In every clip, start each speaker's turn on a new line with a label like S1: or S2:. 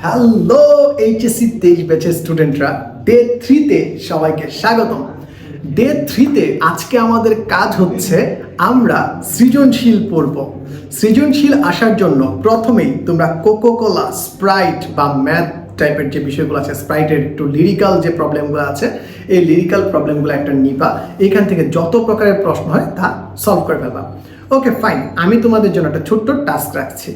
S1: Hello HSC 23 ব্যাচের স্টুডেন্টরা, day 3-তে সবাইকে স্বাগতম। ডে 3-তে আজকে আমাদের কাজ হচ্ছে আমরা সৃজনশীল পড়ব। সৃজনশীল আসার জন্য প্রথমেই তোমরা কোকোকোলা, স্প্রাইট বা ম্যাথ টাইপের যে বিষয়গুলো আছে, স্প্রাইটের একটু লিরিক্যাল যে প্রবলেমগুলো আছে, এই লিরিক্যাল প্রবলেমগুলো একটা নিবা। এখান থেকে যত প্রকারের প্রশ্ন হয় তা সলভ করে ফেলবা। ওকে ফাইন, আমি তোমাদের জন্য একটা ছোট্ট টাস্ক রাখছি।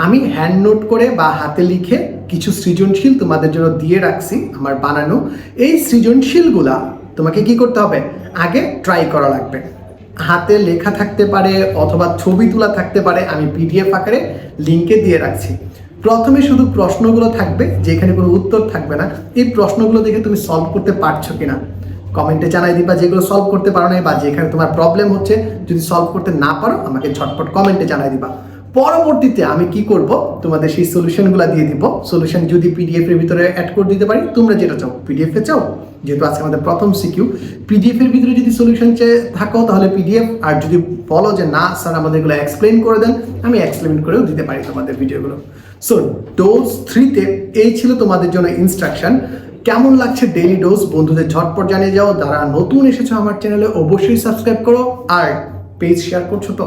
S1: আমি হ্যান্ড নোট করে বা হাতে লিখে কিছু সৃজনশীল তোমাদের জন্য দিয়ে রাখছি, আমার বানানো। এই সৃজনশীলগুলা তোমাকে কি করতে হবে, আগে ট্রাই করা লাগবে। হাতে লেখা থাকতে পারে অথবা ছবি তোলা থাকতে পারে, আমি পিডিএফ আকারে লিঙ্কে দিয়ে রাখছি। প্রথমে শুধু প্রশ্নগুলো থাকবে, যেখানে কোনো উত্তর থাকবে না। এই প্রশ্নগুলো দেখে তুমি সলভ করতে পারছো কিনা কমেন্টে জানাই দিবা, যেগুলো সলভ করতে পারো না বা যেখানে তোমার প্রবলেম হচ্ছে যদি সলভ করতে না পারো আমাকে ঝটপট কমেন্টে জানাই দিবা। পরবর্তীতে আমি কি করব, তোমাদের সেই সলিউশনগুলো দিয়ে দিব। সলিউশন যদি পিডিএফ এর ভিতরে অ্যাড করে দিতে পারি, তোমরা যেটা চাও। পিডিএফ এ চাও, যেহেতু আজকে আমাদের প্রথম সিকিউ, পিডিএফ এর ভিতরে যদি সলিউশন থাকো তাহলে পিডিএফ, আর যদি বলো যে না স্যার আমাদের এগুলো এক্সপ্লেন করে দেন, আমি এক্সপ্লেন করেও দিতে পারি তোমাদের ভিডিওগুলো। সো ডোজ 3-তে এই ছিল তোমাদের জন্য ইনস্ট্রাকশন। কেমন লাগছে ডেইলি ডোজ বন্ধুদের ঝটপট জানিয়ে যাও। যারা নতুন এসেছো আমার চ্যানেলে অবশ্যই সাবস্ক্রাইব করো, আর পেজ শেয়ার করছো তো।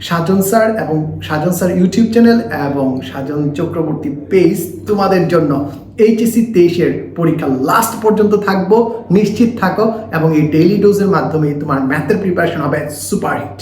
S1: সাজন স্যার এবং সাজন স্যার ইউটিউব চ্যানেল এবং সাজন চক্রবর্তী পেজ তোমাদের জন্য এইচএসসি 23-এর পরীক্ষা লাস্ট পর্যন্ত থাকবো, নিশ্চিত থাকো। এবং এই ডেইলি ডোজের মাধ্যমে তোমার ম্যাথের প্রিপারেশন হবে সুপারহিট।